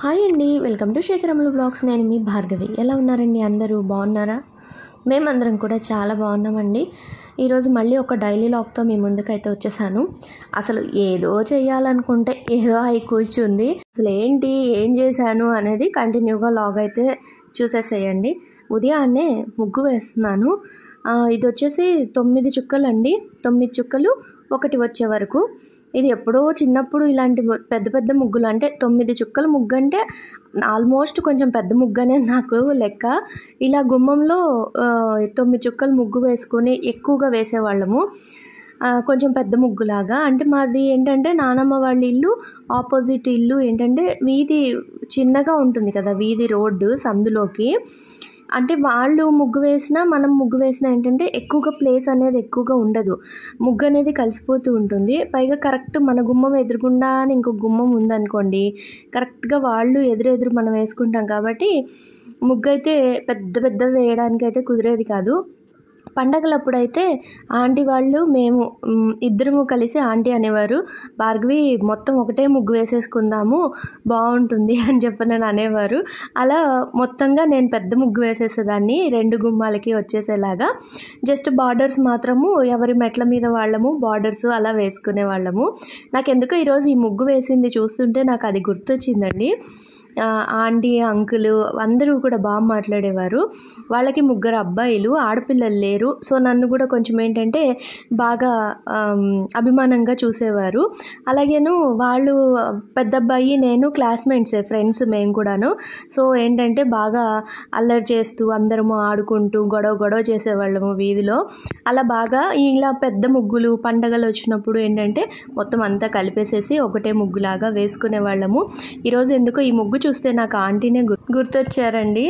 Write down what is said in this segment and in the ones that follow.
Hi అండి, welcome to శేఖరములు blogs. నేను మీ భార్గవి. ఎలా ఉన్నారండి? అందరూ బాగున్నారా? మేమందరం కూడా చాలా బాగున్నామండి. ఈరోజు మళ్ళీ ఒక డైలీ లాగ్తో మీ ముందుకైతే వచ్చేసాను. అసలు ఏదో చేయాలనుకుంటే ఏదో అయి కూర్చుంది. అసలు ఏం చేశాను అనేది కంటిన్యూగా లాగ్ అయితే చూసేసేయండి. ఉదయాన్నే ముగ్గు వేస్తున్నాను. ఇది వచ్చేసి 9 చుక్కలండి. 9 చుక్కలు ఒకటి వచ్చే వరకు. ఇది ఎప్పుడో చిన్నప్పుడు ఇలాంటి పెద్ద పెద్ద ముగ్గులు, అంటే 9 చుక్కల ముగ్గు అంటే ఆల్మోస్ట్ కొంచెం పెద్ద ముగ్గనే నాకు లెక్క. ఇలా గుమ్మంలో 9 చుక్కల ముగ్గు వేసుకొని ఎక్కువగా వేసేవాళ్ళము. కొంచెం పెద్ద ముగ్గులాగా. అంటే మాది ఏంటంటే నానమ్మ వాళ్ళ ఇల్లు ఆపోజిట్ ఇల్లు ఏంటంటే వీధి చిన్నగా ఉంటుంది కదా, వీధి రోడ్డు సందులోకి. అంటే వాళ్ళు ముగ్గు వేసినా మనం ముగ్గు వేసినా ఏంటంటే ఎక్కువగా ప్లేస్ అనేది ఎక్కువగా ఉండదు, ముగ్గు అనేది కలిసిపోతూ ఉంటుంది. పైగా కరెక్ట్ మన గుమ్మం ఎదురుగుండా ఇంకో గుమ్మం ఉందనుకోండి, కరెక్ట్గా వాళ్ళు ఎదురెదురు మనం వేసుకుంటాం కాబట్టి ముగ్గు అయితే పెద్ద పెద్ద వేయడానికి అయితే కుదిరేది కాదు. పండగలప్పుడైతే ఆంటీ వాళ్ళు మేము ఇద్దరము కలిసి ఆంటీ అనేవారు, భార్గవి మొత్తం ఒకటే ముగ్గు వేసేసుకుందాము బాగుంటుంది అని చెప్పి నేను అనేవారు. అలా మొత్తంగా నేను పెద్ద ముగ్గు వేసేసేదాన్ని, 2 గుమ్మాలకి వచ్చేసేలాగా. జస్ట్ బార్డర్స్ మాత్రము ఎవరి మెట్ల మీద వాళ్ళము బార్డర్స్ అలా వేసుకునే వాళ్ళము. నాకెందుకో ఈరోజు ఈ ముగ్గు వేసింది చూస్తుంటే నాకు అది గుర్తొచ్చిందండి. ఆంటీ అంకులు అందరూ కూడా బాగా మాట్లాడేవారు. వాళ్ళకి 3 అబ్బాయిలు, ఆడపిల్లలు లేరు. సో నన్ను కూడా కొంచెం ఏంటంటే బాగా అభిమానంగా చూసేవారు. అలాగేను వాళ్ళు పెద్ద అబ్బాయి నేను క్లాస్మేట్సే, ఫ్రెండ్స్ మేము కూడాను. సో ఏంటంటే బాగా అల్లరి చేస్తూ అందరము ఆడుకుంటూ గొడవ చేసేవాళ్ళము వీధిలో. అలా బాగా ఇలా పెద్ద ముగ్గులు పండగలు వచ్చినప్పుడు ఏంటంటే మొత్తం అంతా కలిపేసేసి ఒకటే ముగ్గులాగా వేసుకునే వాళ్ళము. ఈరోజు ఎందుకో ఈ ముగ్గు చూస్తే నాకు ఆంటీనే గుర్తొచ్చారండి.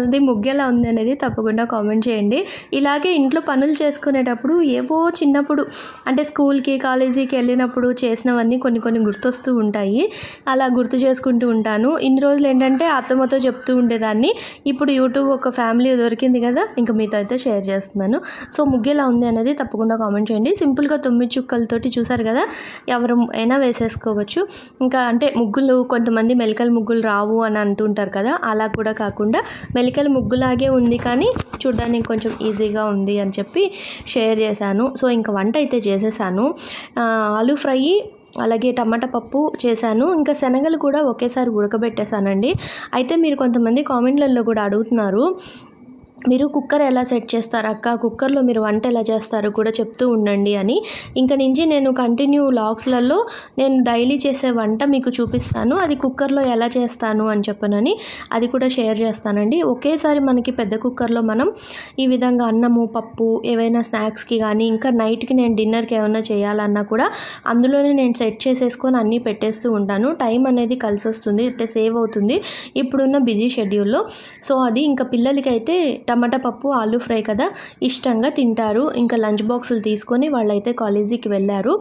అది ముగ్గు ఎలా ఉంది అనేది తప్పకుండా కామెంట్ చేయండి. ఇలాగే ఇంట్లో పనులు చేసుకునేటప్పుడు ఏవో చిన్నప్పుడు అంటే స్కూల్కి కాలేజీకి వెళ్ళినప్పుడు చేసినవన్నీ కొన్ని గుర్తొస్తూ ఉంటాయి. అలా గుర్తు చేసుకుంటూ ఉంటాను. ఇన్ని రోజులు ఏంటంటే అత్తమ్మతో చెప్తూ ఉండేదాన్ని. ఇప్పుడు యూట్యూబ్ ఒక ఫ్యామిలీ దొరికింది కదా, ఇంకా మీతో అయితే షేర్ చేస్తున్నాను. సో ముగ్గు ఎలా ఉంది అనేది తప్పకుండా కామెంట్ చేయండి. సింపుల్గా 9 చుక్కలతోటి చూసారు కదా, ఎవరు అయినా వేసేసుకోవచ్చు. ఇంకా అంటే ముగ్గులు కొంతమంది మెలికల ముగ్గులు రావు అని అంటుంటారు కదా, అలా కూడా కాకుండా మెలికల ముగ్గులాగే ఉంది కానీ చూడ్డానికి కొంచెం ఈజీగా ఉంది అని చెప్పి షేర్ చేశాను. సో ఇంకా వంట అయితే చేసేసాను. ఆలూ ఫ్రై అలాగే టమాటా పప్పు చేశాను. ఇంకా శనగలు కూడా ఒకేసారి ఉడకబెట్టేశానండి. అయితే మీరు కొంతమంది కామెంట్లలో కూడా అడుగుతున్నారు, మీరు కుక్కర్ ఎలా సెట్ చేస్తారు అక్క, కుక్కర్లో మీరు వంట ఎలా చేస్తారు కూడా చెప్తూ ఉండండి అని. ఇంకా నుంచి నేను కంటిన్యూ లాగ్స్లలో నేను డైలీ చేసే వంట మీకు చూపిస్తాను, అది కుక్కర్లో ఎలా చేస్తాను అని చెప్పనని అది కూడా షేర్ చేస్తానండి. ఒకేసారి మనకి పెద్ద కుక్కర్లో మనం ఈ విధంగా అన్నము పప్పు ఏవైనా స్నాక్స్కి కానీ ఇంకా నైట్కి నేను డిన్నర్కి ఏమైనా చేయాలన్నా కూడా అందులోనే నేను సెట్ చేసేసుకొని అన్నీ పెట్టేస్తూ ఉంటాను. టైం అనేది కలిసి వస్తుంది, అంటే సేవ్ అవుతుంది ఇప్పుడున్న బిజీ షెడ్యూల్లో. సో అది ఇంకా పిల్లలకి అయితే టమాటా పప్పు ఆలూ ఫ్రై కదా ఇష్టంగా తింటారు. ఇంకా లంచ్ బాక్సులు తీసుకొని వాళ్ళైతే కాలేజీకి వెళ్ళారు.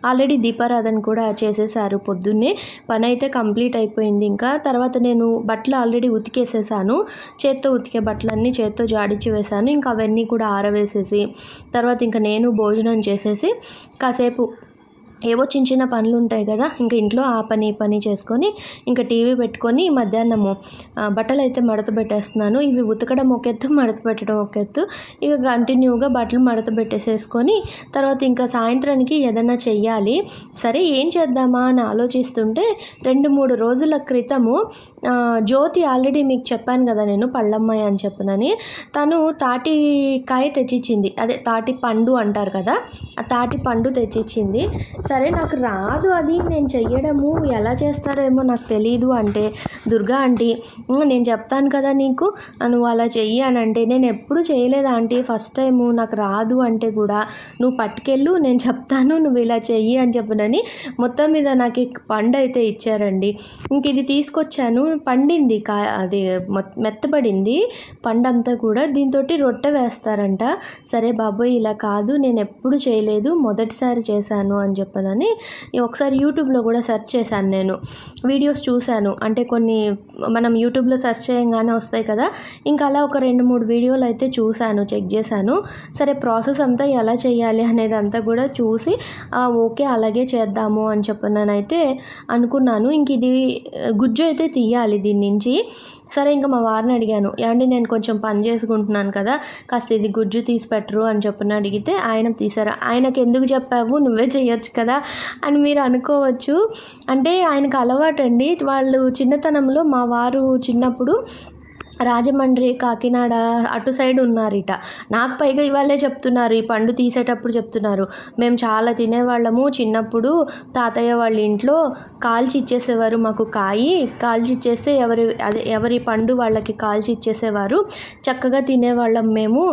ఆల్రెడీ దీపారాధన కూడా చేసేసారు పొద్దున్నే. పని అయితే కంప్లీట్ అయిపోయింది. ఇంకా తర్వాత నేను బట్టలు ఆల్రెడీ ఉతికేసేసాను. చేత్తో ఉతికే బట్టలన్నీ చేత్తో జాడించి వేశాను. ఇంకా అవన్నీ కూడా ఆరవేసేసి తర్వాత ఇంకా నేను భోజనం చేసేసి కాసేపు ఏవో చిన్న పనులు ఉంటాయి కదా, ఇంకా ఇంట్లో ఆ పని పని చేసుకొని ఇంకా టీవీ పెట్టుకొని మధ్యాహ్నము బట్టలు అయితే మడత పెట్టేస్తున్నాను. ఇవి ఉతకడం ఒక ఎత్తు, మడత పెట్టడం ఒక ఎత్తు. ఇక కంటిన్యూగా బట్టలు మడత పెట్టేసేసుకొని తర్వాత ఇంకా సాయంత్రానికి ఏదైనా చెయ్యాలి. సరే ఏం చేద్దామా అని ఆలోచిస్తుంటే 2-3 రోజుల క్రితము జ్యోతి, ఆల్రెడీ మీకు చెప్పాను కదా నేను పళ్ళమ్మాయి అని చెప్పనని, తను తాటికాయ తెచ్చిచ్చింది. అదే తాటి పండు అంటారు కదా, ఆ తాటి పండు తెచ్చిచ్చింది. సరే నాకు రాదు అది నేను చెయ్యడము, ఎలా చేస్తారేమో నాకు తెలీదు అంటే, దుర్గా ఆంటీ నేను చెప్తాను కదా నీకు, నువ్వు అలా చెయ్యి అని అంటే, నేను ఎప్పుడు చేయలేదు ఆంటీ, ఫస్ట్ టైము నాకు రాదు అంటే కూడా నువ్వు పట్టుకెళ్ళు నేను చెప్తాను, నువ్వు ఇలా చెయ్యి అని చెప్పనని మొత్తం మీద నాకు పండు అయితే ఇచ్చారండి. ఇంక ఇది తీసుకొచ్చాను, పండింది అది మెత్తబడింది పండంతా కూడా. దీంతో రొట్టె వేస్తారంట. సరే బాబోయ్ ఇలా కాదు, నేను ఎప్పుడు చేయలేదు మొదటిసారి చేశాను అని చెప్పి చెప్పనని ఒకసారి యూట్యూబ్లో కూడా సెర్చ్ చేశాను, నేను వీడియోస్ చూశాను. అంటే కొన్ని మనం యూట్యూబ్లో సెర్చ్ చేయగానే వస్తాయి కదా, ఇంకా అలా ఒక 2-3 వీడియోలు అయితే చూశాను, చెక్ చేశాను. సరే ప్రాసెస్ అంతా ఎలా చేయాలి అనేది అంతా కూడా చూసి ఓకే అలాగే చేద్దాము అని చెప్పనైతే అనుకున్నాను. ఇంక ఇది గుజ్జు అయితే తీయాలి దీని నుంచి. సరే ఇంకా మా వారిని అడిగాను, ఏమండి నేను కొంచెం పని చేసుకుంటున్నాను కదా, కాస్త ఇది గుజ్జు తీసి పెట్టరు అని చెప్పని అడిగితే ఆయన తీసారు. ఆయనకు ఎందుకు చెప్పావు, నువ్వే చేయొచ్చు కదా అని మీరు అనుకోవచ్చు. అంటే ఆయనకు అలవాటండి. వాళ్ళు చిన్నతనంలో మా వారు చిన్నప్పుడు రాజమండ్రి, కాకినాడ అటు సైడ్ ఉన్నారిట. నాకు పైగా ఇవాళే చెప్తున్నారు, ఈ పండు తీసేటప్పుడు చెప్తున్నారు, మేము చాలా తినేవాళ్ళము చిన్నప్పుడు, తాతయ్య వాళ్ళ ఇంట్లో కాల్చి ఇచ్చేసేవారు, మాకు కాల్చి ఇచ్చేస్తే ఎవరి పండు వాళ్ళకి కాల్చి ఇచ్చేసేవారు, చక్కగా తినేవాళ్ళం మేము.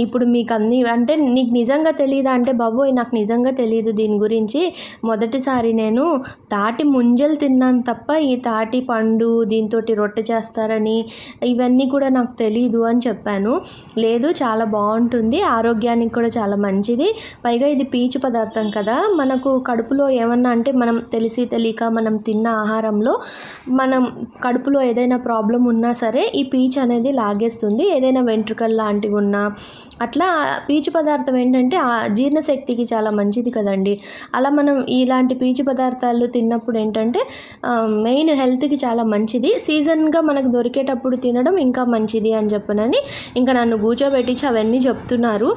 ఇప్పుడు మీకు అన్ని అంటే నీకు నిజంగా తెలియదా అంటే, బాబోయ్ నాకు నిజంగా తెలియదు దీని గురించి, మొదటిసారి నేను తాటి ముంజలు తిన్నాను తప్ప ఈ తాటి పండు దీంతో రొట్టె చేస్తారని ఇవన్నీ కూడా నాకు తెలీదు అని చెప్పాను. లేదు చాలా బాగుంటుంది, ఆరోగ్యానికి కూడా చాలా మంచిది, పైగా ఇది పీచు పదార్థం కదా, మనకు కడుపులో ఏమన్నా అంటే మనం తెలియక మనం తిన్న ఆహారంలో మనం కడుపులో ఏదైనా ప్రాబ్లం ఉన్నా సరే ఈ పీచు అనేది లాగేస్తుంది, ఏదైనా వెంట్రుకలు లాంటివి ఉన్నా అట్లా. పీచు పదార్థం ఏంటంటే జీర్ణశక్తికి చాలా మంచిది కదండి. అలా మనం ఇలాంటి పీచు పదార్థాలు తిన్నప్పుడు ఏంటంటే మెయిన్ హెల్త్కి చాలా మంచిది, సీజన్గా మనకు దొరికేటప్పుడు తినడం ఇంకా మంచిది అని చెప్పనని ఇంకా నన్ను కూర్చోబెట్టించి అవన్నీ చెప్తున్నారు.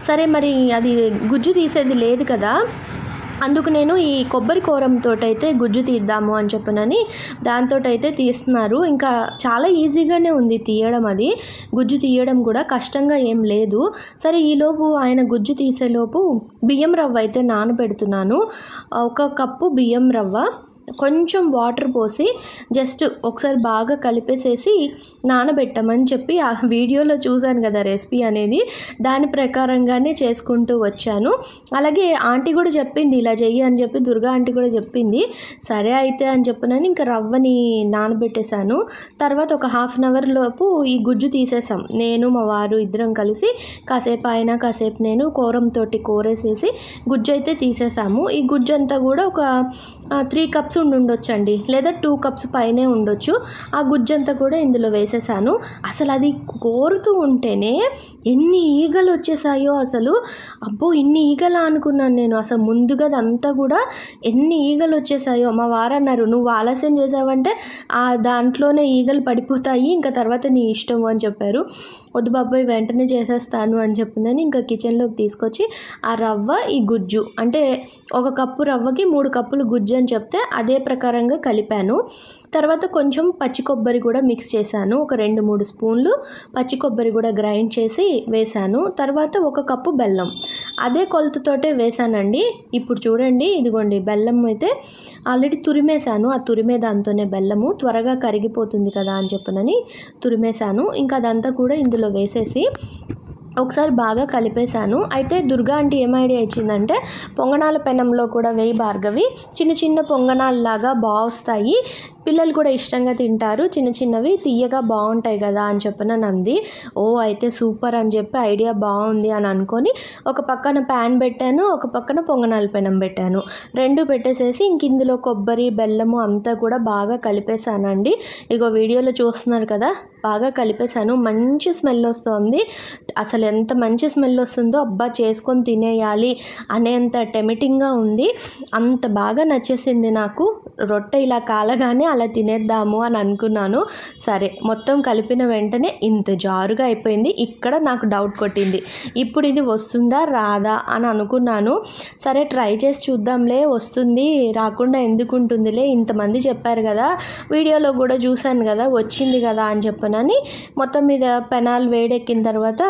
సరే మరి అది గుజ్జు తీసేది లేదు కదా, అందుకు నేను ఈ కొబ్బరి కూరంతో అయితే గుజ్జు తీద్దాము అని చెప్పనని దాంతో అయితే తీస్తున్నారు. ఇంకా చాలా ఈజీగానే ఉంది తీయడం, అది గుజ్జు తీయడం కూడా కష్టంగా ఏం లేదు. సరే ఈలోపు ఆయన గుజ్జు తీసేలోపు బియ్యం రవ్వ అయితే నానబెడుతున్నాను. 1 కప్పు బియ్యం రవ్వ, కొంచెం వాటర్ పోసి జస్ట్ ఒకసారి బాగా కలిపేసేసి నానబెట్టమని చెప్పి ఆ వీడియోలో చూశాను కదా రెసిపీ అనేది, దాని ప్రకారంగానే చేసుకుంటూ వచ్చాను. అలాగే ఆంటీ కూడా చెప్పింది ఇలా చెయ్యి అని చెప్పి, దుర్గా ఆంటీ కూడా చెప్పింది. సరే అయితే అని చెప్పినని ఇంకా రవ్వని నానబెట్టేశాను. తర్వాత ఒక 1/2 అవర్ లోపు ఈ గుజ్జు తీసేసాం, నేను మా వారు ఇద్దరం కలిసి. కాసేపు ఆయన కాసేపు నేను కూరంతో కూరేసేసి గుజ్జు అయితే తీసేసాము. ఈ గుజ్జు అంతా కూడా ఒక 3 కప్స్ ఉండొచ్చండి, లేదా 2 కప్స్ పైనే ఉండొచ్చు. ఆ గుజ్జంతా కూడా ఇందులో వేసేసాను. అసలు అది కోరుతూ ఉంటేనే ఎన్ని ఈగలు వచ్చేసాయో, అసలు అబ్బో ఇన్ని ఈగలా అనుకున్నాను నేను. అసలు ముందుగా అదంతా కూడా ఎన్ని ఈగలు వచ్చేసాయో. మా వారు అన్నారు, నువ్వు ఆలస్యం చేసావంటే దాంట్లోనే ఈగలు పడిపోతాయి, ఇంకా తర్వాత నీ ఇష్టం అని చెప్పారు. వద్దు బాబాయ్ వెంటనే చేసేస్తాను అని చెప్పిందని ఇంకా కిచెన్లోకి తీసుకొచ్చి ఆ రవ్వ, ఈ గుజ్జు అంటే 1 కప్పు రవ్వకి 3 కప్పులు గుజ్జు అని చెప్తే అదే ప్రకారంగా కలిపాను. తర్వాత కొంచెం పచ్చి కొబ్బరి కూడా మిక్స్ చేశాను, ఒక 2-3 స్పూన్లు పచ్చి కొబ్బరి కూడా గ్రైండ్ చేసి వేశాను. తర్వాత 1 కప్పు బెల్లం అదే కొలతతోటే వేశానండి. ఇప్పుడు చూడండి, ఇదిగోండి బెల్లం అయితే ఆల్రెడీ తురిమేశాను, ఆ తురిమే దాంతోనే బెల్లము త్వరగా కరిగిపోతుంది కదా అని చెప్పనని తురిమేశాను. ఇంకా అదంతా కూడా ఇందులో వేసేసి ఒకసారి బాగా కలిపేశాను. అయితే దుర్గా ఆంటీ ఏం ఐడియా ఇచ్చిందంటే, పొంగనాల పెనంలో కూడా వేయి భార్గవి, చిన్న చిన్న పొంగనాలలాగా వస్తాయి, పిల్లలు కూడా ఇష్టంగా తింటారు, చిన్నవి తీయగా బాగుంటాయి కదా అని చెప్పిన నంది. ఓ అయితే సూపర్ అని చెప్పి ఐడియా బాగుంది అని అనుకొని ఒక పక్కన ప్యాన్ పెట్టాను, ఒక పక్కన పొంగనాల పెనం పెట్టాను, 2 పెట్టేసేసి ఇంక ఇందులో కొబ్బరి బెల్లము అంతా కూడా బాగా కలిపేశానండి. ఇగో వీడియోలో చూస్తున్నారు కదా, బాగా కలిపేశాను. మంచి స్మెల్ వస్తుంది, అసలు ఎంత మంచి స్మెల్ వస్తుందో, అబ్బా చేసుకొని తినేయాలి అనేంత టెమిటింగ్గా ఉంది. అంత బాగా నచ్చేసింది నాకు. రొట్టె ఇలా కాలగానే అలా తినేద్దాము అని అనుకున్నాను. సరే మొత్తం కలిపిన వెంటనే ఇంత జారుగా అయిపోయింది. ఇక్కడ నాకు డౌట్ కొట్టింది, ఇప్పుడు ఇది వస్తుందా రాదా అని అనుకున్నాను. సరే ట్రై చేసి చూద్దాంలే, వస్తుంది రాకుండా ఎందుకు ఉంటుందిలే, ఇంతమంది చెప్పారు కదా, వీడియోలో కూడా చూశాను కదా, వచ్చింది కదా అని చెప్పనని మొత్తం మీద పెనాలు వేడెక్కిన తర్వాత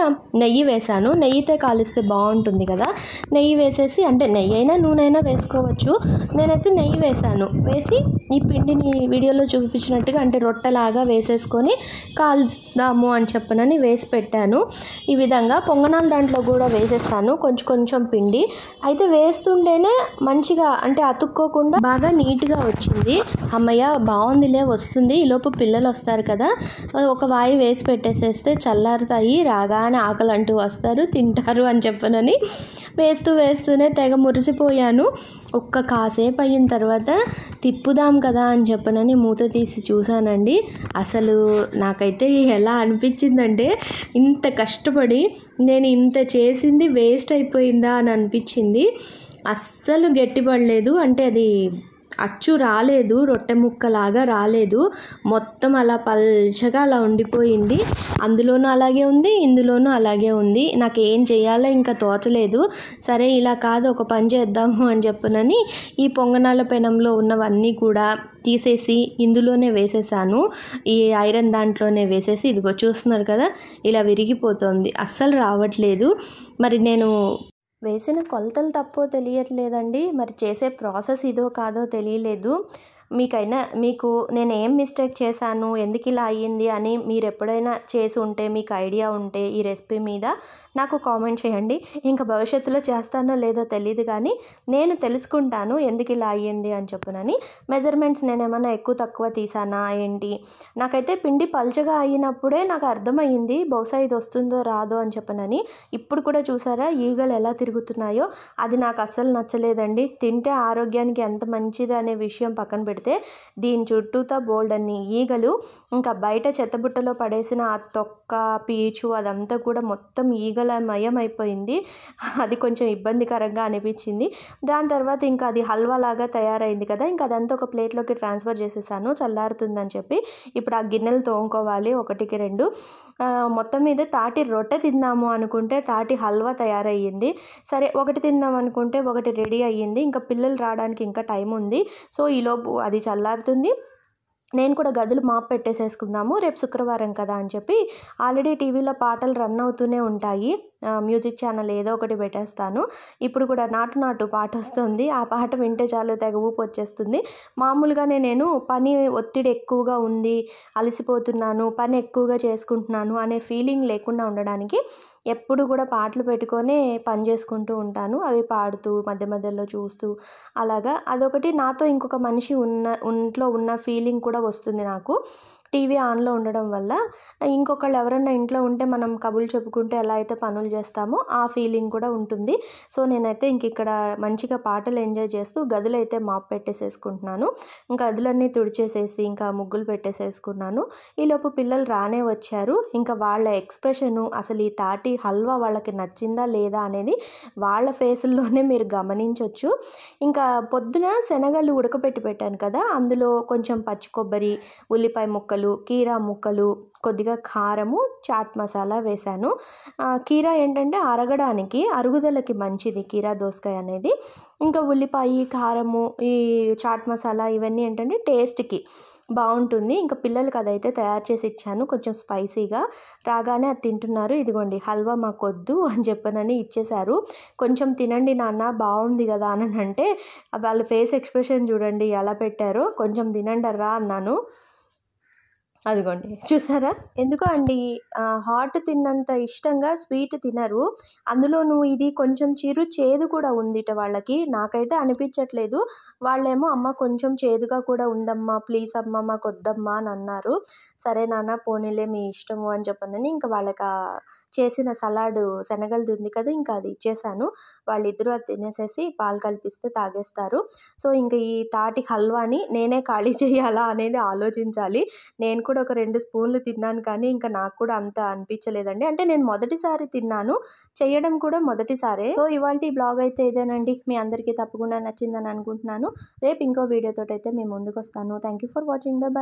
నెయ్యి వేశాను. నెయ్యితే కాలిస్తే బాగుంటుంది కదా, నెయ్యి వేసేసి, అంటే నెయ్యి అయినా నూనె అయినా వేసుకోవచ్చు, నేనైతే నెయ్యి వేశాను. వేసి ఈ పిండిని వీడియోలో చూపించినట్టుగా అంటే రొట్టెలాగా వేసేసుకొని కాల్దాము అని చెప్పనని వేసి పెట్టాను. ఈ విధంగా పొంగనాలు దాంట్లో కూడా వేసేసాను కొంచెం కొంచెం పిండి. అయితే వేస్తుంటేనే మంచిగా అంటే అతుక్కోకుండా బాగా నీట్గా వచ్చింది. అమ్మయ్య బాగుందిలే వస్తుంది, ఈలోపు పిల్లలు వస్తారు కదా, ఒక వాయి వేసి పెట్టేసేస్తే చల్లారుతాయి, రాగానే ఆకలి అంటూ వస్తారు తింటారు అని చెప్పనని వేస్తూనే తెగ మురిసిపోయాను. కాసేపు అయిన తర్వాత తిప్పుదాం కదా అని చెప్పనని మూత తీసి చూశానండి. అసలు నాకైతే ఎలా అనిపించిందంటే ఇంత కష్టపడి నేను ఇంత చేసింది వేస్ట్ అయిపోయిందా అని అనిపించింది. అస్సలు గట్టిపడలేదు, అంటే అది అచ్చు రాలేదు, రొట్టె ముక్కలాగా రాలేదు, మొత్తం అలా పల్చగా అలా ఉండిపోయింది. అందులోనూ అలాగే ఉంది, ఇందులోనూ అలాగే ఉంది. నాకేం చేయాలో ఇంకా తోచలేదు. సరే ఇలా కాదు ఒక పని చేద్దాము అని చెప్పనని ఈ పొంగనాల పెనంలో ఉన్నవన్నీ కూడా తీసేసి ఇందులోనే వేసేసాను. ఈ ఐరన్ దాంట్లోనే వేసేసి ఇదిగో చూస్తున్నారు కదా ఇలా విరిగిపోతుంది, అస్సలు రావట్లేదు. మరి నేను వేసిన కొలతలు తప్పో తెలియట్లేదండి, మరి చేసే ప్రాసెస్ ఇదో కాదో తెలియలేదు. మీకు నేను ఏం మిస్టేక్ చేశాను, ఎందుకు ఇలా అయ్యింది అని మీరు ఎప్పుడైనా చేసి ఉంటే మీకు ఐడియా ఉంటే ఈ రెసిపీ మీద నాకు కామెంట్ చేయండి. ఇంకా భవిష్యత్తులో చేస్తానో లేదో తెలియదు కానీ నేను తెలుసుకుంటాను ఎందుకు ఇలా అయ్యింది అని చెప్పనని. మెజర్మెంట్స్ నేను ఏమైనా ఎక్కువ తక్కువ తీసానా ఏంటి, నాకైతే పిండి పల్చగా అయినప్పుడే నాకు అర్థమయ్యింది బహుశా ఇది వస్తుందో రాదో అని చెప్పనని. ఇప్పుడు కూడా చూసారా ఈగలు ఎలా తిరుగుతున్నాయో, అది నాకు అస్సలు నచ్చలేదండి. తింటే ఆరోగ్యానికి ఎంత మంచిది అనే విషయం పక్కన పెడితే దీని చుట్టూతో బోల్డ్ అన్ని ఈగలు, ఇంకా బయట చెత్తబుట్టలో పడేసిన ఆ తొక్క పీచు అదంతా కూడా మొత్తం ఈగలమయం అయిపోయింది. అది కొంచెం ఇబ్బందికరంగా అనిపించింది. దాని తర్వాత ఇంకా అది హల్వా లాగా తయారైంది కదా, ఇంకా అదంతా ఒక ప్లేట్లోకి ట్రాన్స్ఫర్ చేసేసాను చల్లారుతుందని చెప్పి. ఇప్పుడు ఆ గిన్నెలు తోముకోవాలి 1కి 2. మొత్తం మీద తాటి రొట్టె తిందాము అనుకుంటే తాటి హల్వా తయారయ్యింది. సరే ఒకటి తిందాం అనుకుంటే ఒకటి రెడీ అయ్యింది. ఇంకా పిల్లలు రావడానికి ఇంకా టైం ఉంది. సో ఈలోపు అది చల్లారుతుంది. నేను కూడా గదులు మాప్ పెట్టేసేసుకుందాము, రేపు శుక్రవారం కదా అని చెప్పి ఆల్రెడీ టీవీలో పాటలు రన్ అవుతూనే ఉంటాయి. మ్యూజిక్ ఛానల్ ఏదో ఒకటి పెట్టేస్తాను. ఇప్పుడు కూడా నాటు నాటు పాట వస్తుంది, ఆ పాట వింటే చాలు తెగ ఊపు వచ్చేస్తుంది. మామూలుగానే నేను పని ఒత్తిడి ఎక్కువగా ఉంది, అలసిపోతున్నాను, పని ఎక్కువగా చేసుకుంటున్నాను అనే ఫీలింగ్ లేకుండా ఉండడానికి ఎప్పుడు కూడా పాటలు పెట్టుకొని పని చేసుకుంటూ ఉంటాను. అవి పాడుతూ మధ్య మధ్యలో చూస్తూ అలాగా అదొకటి నాతో ఇంకొక మనిషి ఇంట్లో ఉన్న ఫీలింగ్ కూడా వస్తుంది నాకు. టీవీ ఆన్లో ఉండడం వల్ల ఇంకొకళ్ళు ఎవరన్నా ఇంట్లో ఉంటే మనం కబుర్లు చెప్పుకుంటే ఎలా అయితే పనులు చేస్తామో ఆ ఫీలింగ్ కూడా ఉంటుంది. సో నేనైతే ఇక్కడ మంచిగా పాటలు ఎంజాయ్ చేస్తూ గదులు అయితే మాప్ పెట్టేసేసుకుంటున్నాను. ఇంకా గదులన్నీ తుడిచేసేసి ఇంకా ముగ్గులు పెట్టేసేసుకున్నాను. ఈలోపు పిల్లలు రానే వచ్చారు. ఇంకా వాళ్ళ ఎక్స్ప్రెషను, అసలు ఈ తాటి హల్వా వాళ్ళకి నచ్చిందా లేదా అనేది వాళ్ళ ఫేసుల్లోనే మీరు గమనించవచ్చు. ఇంకా పొద్దున శనగలు ఉడకపెట్టి పెట్టాను కదా, అందులో కొంచెం పచ్చి కొబ్బరి, ఉల్లిపాయ ముక్కలు, కీరా ముక్కలు, కొద్దిగా కారము, చాట్ మసాలా వేశాను. కీరా ఏంటంటే అరుగుదలకి మంచిది కీరా దోసకాయ అనేది. ఇంకా ఉల్లిపాయ, కారము, ఈ చాట్ మసాలా ఇవన్నీ ఏంటంటే టేస్ట్కి బాగుంటుంది. ఇంకా పిల్లలకి అదైతే తయారు చేసి ఇచ్చాను కొంచెం స్పైసీగా. రాగానే అది తింటున్నారు. ఇదిగోండి హల్వా మాకొద్దు అని చెప్పనని ఇచ్చేశారు. కొంచెం తినండి నాన్న బాగుంది కదా అని అంటే వాళ్ళ ఫేస్ ఎక్స్ప్రెషన్ చూడండి ఎలా పెట్టారో. కొంచెం తినండి రా అన్నాను, అదిగోండి చూసారా. ఎందుకో అండి హాట్ తిన్నంత ఇష్టంగా స్వీట్ తినరు. అందులోనూ ఇది కొంచెం చేదు కూడా ఉంది వాళ్ళకి, నాకైతే అనిపించట్లేదు. వాళ్ళేమో అమ్మ కొంచెం చేదుగా కూడా ఉందమ్మా, ప్లీజ్ అమ్మ మాకు వద్దమ్మా అని అన్నారు. సరే నాన్న పోనీలే మీ ఇష్టము అని చెప్పనని ఇంకా వాళ్ళకి చేసిన సలాడ్ శనగలది ఉంది కదా, ఇంకా అది ఇచ్చేసాను. వాళ్ళిద్దరూ అది తినేసేసి పాలు కల్పిస్తే తాగేస్తారు. సో ఇంకా ఈ తాటి హల్వాని నేనే ఖాళీ చేయాలా అనేది ఆలోచించాలి. నేను కూడా ఒక 2 స్పూన్లు తిన్నాను కానీ ఇంకా నాకు కూడా అంత అనిపించలేదండి. అంటే నేను మొదటిసారి తిన్నాను, చేయడం కూడా మొదటిసారే. సో ఇవాల్టి బ్లాగ్ అయితే ఇదేనండి. మీ అందరికీ తప్పకుండా నచ్చిందని అనుకుంటున్నాను. రేపు ఇంకో వీడియోతో అయితే మేము ముందుకు వస్తాను. Thank you for watching. By.